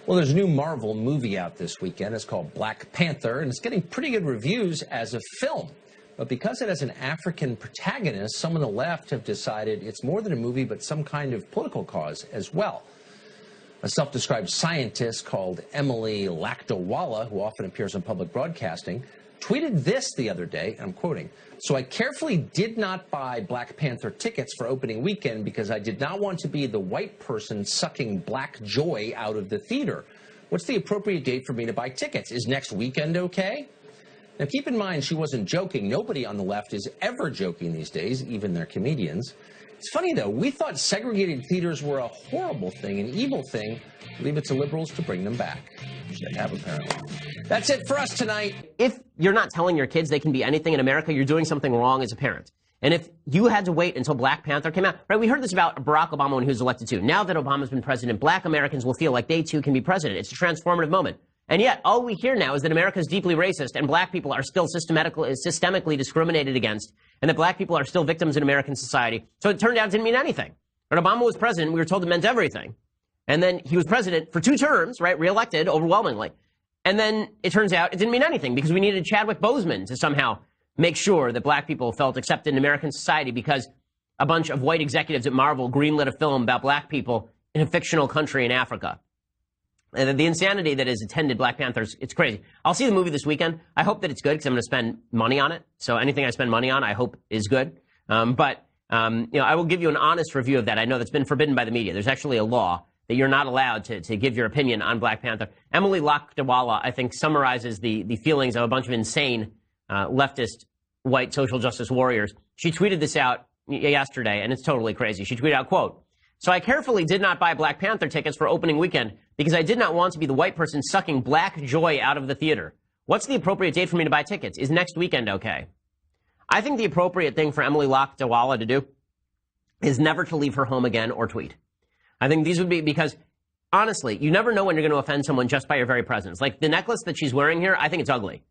Well, there's a new Marvel movie out this weekend. It's called Black Panther, and it's getting pretty good reviews as a film. But because it has an African protagonist, some on the left have decided it's more than a movie, but some kind of political cause as well. A self-described scientist called Emily Lakdawala, who often appears on public broadcasting, tweeted this the other day, and I'm quoting, "So I carefully did not buy Black Panther tickets for opening weekend because I did not want to be the white person sucking black joy out of the theater. What's the appropriate date for me to buy tickets? Is next weekend okay?" Now, keep in mind, she wasn't joking. Nobody on the left is ever joking these days, even their comedians. It's funny, though. We thought segregated theaters were a horrible thing, an evil thing. Leave it to liberals to bring them back. Should have, apparently. That's it for us tonight. If you're not telling your kids they can be anything in America, you're doing something wrong as a parent. And if you had to wait until Black Panther came out, right, we heard this about Barack Obama when he was elected too. Now that Obama's been president, black Americans will feel like they too can be president. It's a transformative moment. And yet, all we hear now is that America is deeply racist and black people are still systemically discriminated against, and that black people are still victims in American society. So it turned out it didn't mean anything. When Obama was president, we were told it meant everything. And then he was president for 2 terms, right, reelected overwhelmingly. And then it turns out it didn't mean anything because we needed Chadwick Boseman to somehow make sure that black people felt accepted in American society because a bunch of white executives at Marvel greenlit a film about black people in a fictional country in Africa. And the insanity that has attended Black Panthers, it's crazy. I'll see the movie this weekend. I hope that it's good because I'm going to spend money on it. So anything I spend money on, I hope is good. But I will give you an honest review of that. I know that's been forbidden by the media. There's actually a law that you're not allowed to give your opinion on Black Panther. Emily Lakdawala, I think, summarizes the feelings of a bunch of insane leftist white social justice warriors. She tweeted this out yesterday, and it's totally crazy. She tweeted out, quote, "So I carefully did not buy Black Panther tickets for opening weekend because I did not want to be the white person sucking black joy out of the theater. What's the appropriate date for me to buy tickets? Is next weekend okay?" I think the appropriate thing for Emily Lakdawala to do is never to leave her home again or tweet. I think these would be, because honestly, you never know when you're going to offend someone just by your very presence. Like the necklace that she's wearing here, I think it's ugly.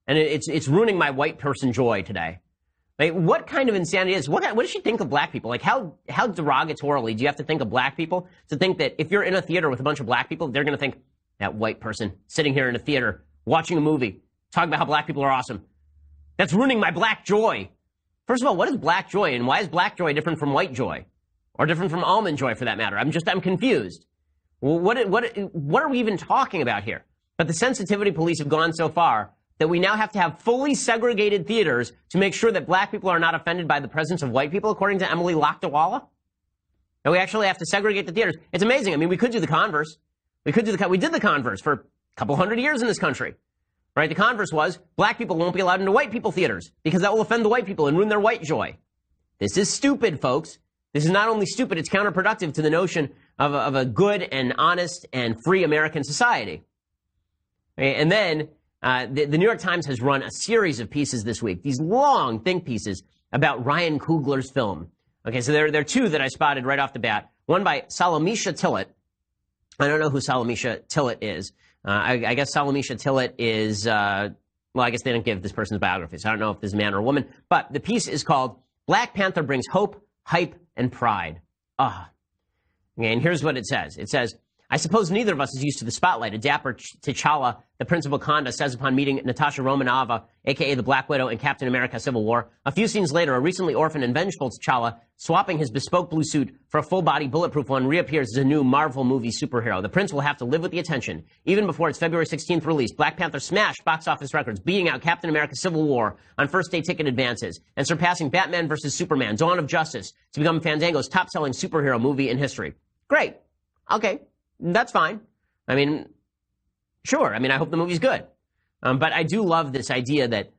And it's ruining my white person joy today. Like, what kind of insanity is, what does she think of black people? Like, how derogatorily do you have to think of black people to think that if you're in a theater with a bunch of black people, they're going to think, that white person sitting here in a theater, watching a movie, talking about how black people are awesome. That's ruining my black joy. First of all, what is black joy, and why is black joy different from white joy? Or different from almond joy, for that matter? I'm confused. Well, what are we even talking about here? But the sensitivity police have gone so far that we now have to have fully segregated theaters to make sure that black people are not offended by the presence of white people, according to Emily Lakdawala. And we actually have to segregate the theaters. It's amazing. I mean, we could do the converse. We did the converse for a couple hundred years in this country. Right? The converse was black people won't be allowed into white people theaters because that will offend the white people and ruin their white joy. This is stupid, folks. This is not only stupid, it's counterproductive to the notion of a good and honest and free American society. Okay? And then the New York Times has run a series of pieces this week, these long think pieces about Ryan Coogler's film. Okay, so there are 2 that I spotted right off the bat. One by Salamisha Tillett. I don't know who Salamisha Tillett is. I guess Salamisha Tillett is, well, I guess they didn't give this person's biography, so I don't know if this is a man or a woman. But the piece is called Black Panther Brings Hope, Hype, and Pride. Okay, and here's what it says. It says, "I suppose neither of us is used to the spotlight," a dapper T'Challa, the Principal Conda, says upon meeting Natasha Romanova, a.k.a. the Black Widow in Captain America Civil War. A few scenes later, a recently orphaned and vengeful T'Challa, swapping his bespoke blue suit for a full-body bulletproof one, reappears as a new Marvel movie superhero. The prince will have to live with the attention. Even before its February 16th release, Black Panther smashed box office records, beating out Captain America Civil War on first-day ticket advances, and surpassing Batman vs. Superman, Dawn of Justice, to become Fandango's top-selling superhero movie in history. Great. Okay. That's fine. I mean, sure. I mean, I hope the movie's good. But I do love this idea that,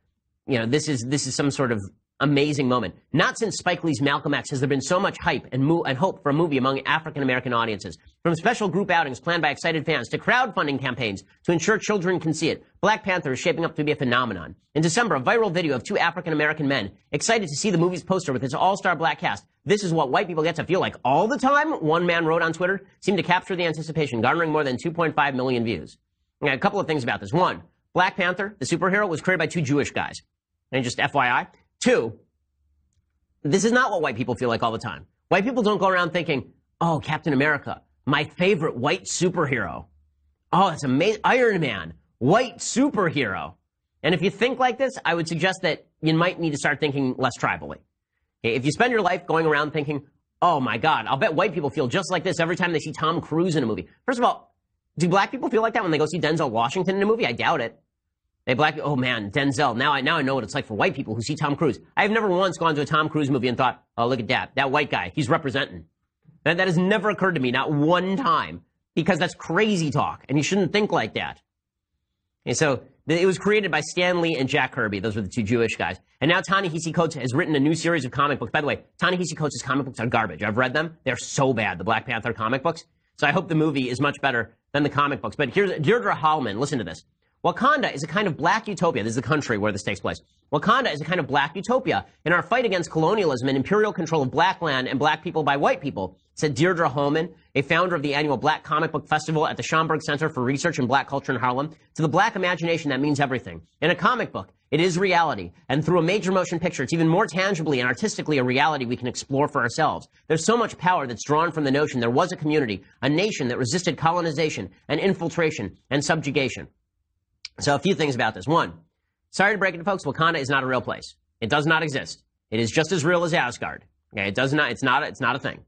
you know, this is some sort of amazing moment. Not since Spike Lee's Malcolm X has there been so much hype and hope for a movie among African-American audiences. From special group outings planned by excited fans to crowdfunding campaigns to ensure children can see it, Black Panther is shaping up to be a phenomenon. In December, a viral video of 2 African-American men excited to see the movie's poster with its all-star black cast. "This is what white people get to feel like all the time," one man wrote on Twitter, seemed to capture the anticipation, garnering more than 2.5 million views. Okay, a couple of things about this. 1, Black Panther, the superhero, was created by 2 Jewish guys. And just FYI. 2, This is not what white people feel like all the time. White people don't go around thinking, oh, Captain America, my favorite white superhero. Oh, it's amazing. Iron Man, white superhero. And if you think like this, I would suggest that you might need to start thinking less tribally. Okay? If you spend your life going around thinking, oh my God, I'll bet white people feel just like this every time they see Tom Cruise in a movie. First of all, do black people feel like that when they go see Denzel Washington in a movie? I doubt it. Oh man, Denzel. Now I know what it's like for white people who see Tom Cruise. I've never once gone to a Tom Cruise movie and thought, oh, look at that white guy. He's representing. That has never occurred to me, not one time, because that's crazy talk, and you shouldn't think like that. And so it was created by Stan Lee and Jack Kirby. Those were the two Jewish guys. And now Ta-Nehisi Coates has written a new series of comic books. By the way, Ta-Nehisi Coates' comic books are garbage. I've read them. They're so bad, the Black Panther comic books. So I hope the movie is much better than the comic books. But here's Deirdre Hallman. Listen to this. Wakanda is a kind of black utopia. This is the country where this takes place. Wakanda is a kind of black utopia in our fight against colonialism and imperial control of black land and black people by white people, said Deirdre Hallman, a founder of the annual Black Comic Book Festival at the Schomburg Center for Research in Black Culture in Harlem. To the black imagination, that means everything. In a comic book, it is reality. And through a major motion picture, it's even more tangibly and artistically a reality we can explore for ourselves. There's so much power that's drawn from the notion there was a community, a nation that resisted colonization and infiltration and subjugation. So a few things about this. One, sorry to break it to folks, Wakanda is not a real place. It does not exist. It is just as real as Asgard. Okay, it's not a thing.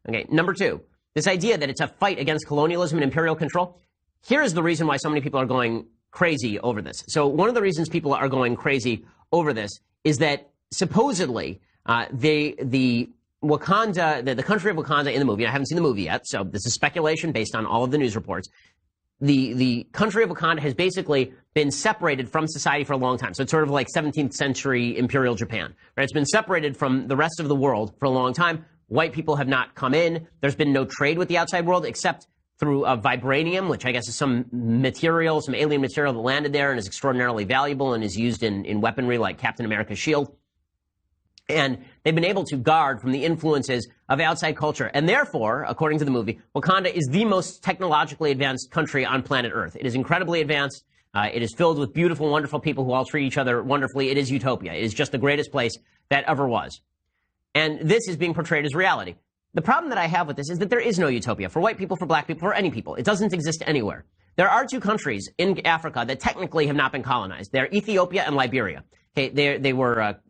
Okay, number two, this idea that it's a fight against colonialism and imperial control. Here is the reason why so many people are going crazy over this. So one of the reasons people are going crazy over this is that supposedly the Wakanda, the country of Wakanda in the movie, I haven't seen the movie yet, so this is speculation based on all of the news reports. The country of Wakanda has basically been separated from society for a long time. So it's sort of like 17th century imperial Japan, right? It's been separated from the rest of the world for a long time. White people have not come in. There's been no trade with the outside world except through vibranium, which I guess is some material, some alien material that landed there and is extraordinarily valuable and is used in weaponry like Captain America's shield. And they've been able to guard from the influences of outside culture. And therefore, according to the movie, Wakanda is the most technologically advanced country on planet Earth. It is incredibly advanced. It is filled with beautiful, wonderful people who all treat each other wonderfully. It is utopia. It is just the greatest place that ever was. And this is being portrayed as reality. The problem that I have with this is that there is no utopia for white people, for black people, for any people. It doesn't exist anywhere. There are two countries in Africa that technically have not been colonized. They're Ethiopia and Liberia. Okay,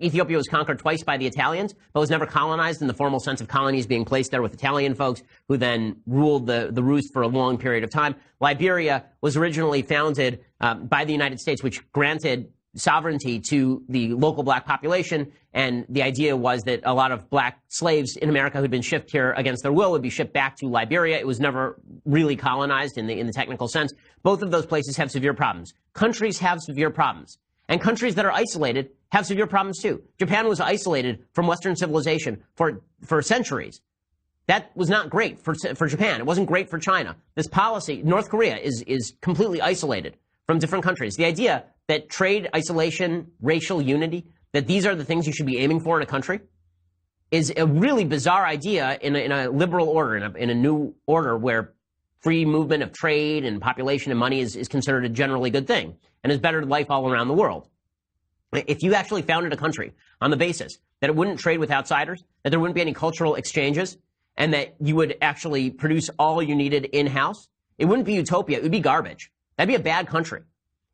Ethiopia was conquered twice by the Italians, but was never colonized in the formal sense of colonies being placed there with Italian folks who then ruled the roost for a long period of time. Liberia was originally founded by the United States, which granted sovereignty to the local black population, and the idea was that a lot of black slaves in America who'd been shipped here against their will would be shipped back to Liberia. It was never really colonized in the technical sense. Both of those places have severe problems. Countries have severe problems. And countries that are isolated have severe problems too. Japan was isolated from Western civilization for centuries. That was not great for Japan. It wasn't great for China. This policy, North Korea is completely isolated from different countries. The idea that trade, isolation, racial unity, that these are the things you should be aiming for in a country is a really bizarre idea in a liberal order, in a new order where free movement of trade and population and money is considered a generally good thing and is better life all around the world. If you actually founded a country on the basis that it wouldn't trade with outsiders, that there wouldn't be any cultural exchanges, and that you would actually produce all you needed in-house, it wouldn't be utopia. It would be garbage. That'd be a bad country.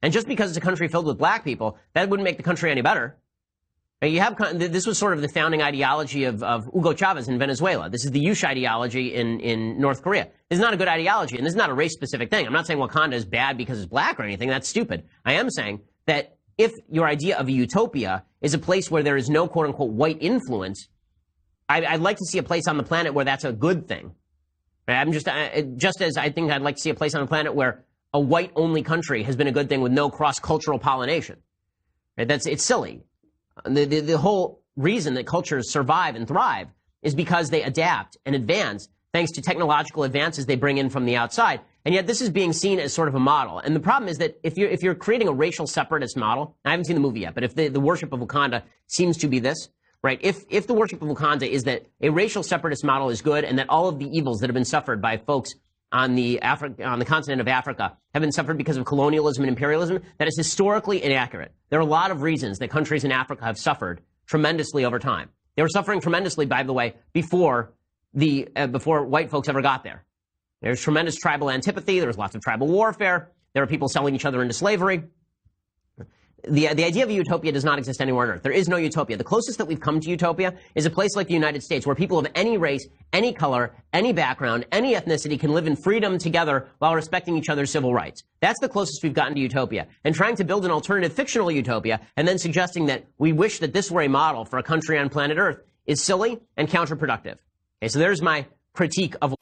And just because it's a country filled with black people, that wouldn't make the country any better. This was sort of the founding ideology of Hugo Chavez in Venezuela. This is the Yush ideology in North Korea. This is not a good ideology, and this is not a race-specific thing. I'm not saying Wakanda is bad because it's black or anything. That's stupid. I am saying that if your idea of a utopia is a place where there is no quote-unquote white influence, I'd like to see a place on the planet where that's a good thing. I'm just as I think I'd like to see a place on the planet where a white-only country has been a good thing with no cross-cultural pollination. Right? It's silly. The whole reason that cultures survive and thrive is because they adapt and advance thanks to technological advances they bring in from the outside. And yet this is being seen as sort of a model. And the problem is that if you're creating a racial separatist model, I haven't seen the movie yet, but if the worship of Wakanda seems to be this, right? If the worship of Wakanda is that a racial separatist model is good and that all of the evils that have been suffered by folks on the continent of Africa have been suffered because of colonialism and imperialism, that is historically inaccurate. There are a lot of reasons that countries in Africa have suffered tremendously over time. They were suffering tremendously, by the way, before white folks ever got there. There's tremendous tribal antipathy. There was lots of tribal warfare. There were people selling each other into slavery. The idea of a utopia does not exist anywhere on Earth. There is no utopia. The closest that we've come to utopia is a place like the United States, where people of any race, any color, any background, any ethnicity can live in freedom together while respecting each other's civil rights. That's the closest we've gotten to utopia. And trying to build an alternative fictional utopia and then suggesting that we wish that this were a model for a country on planet Earth is silly and counterproductive. Okay, so there's my critique of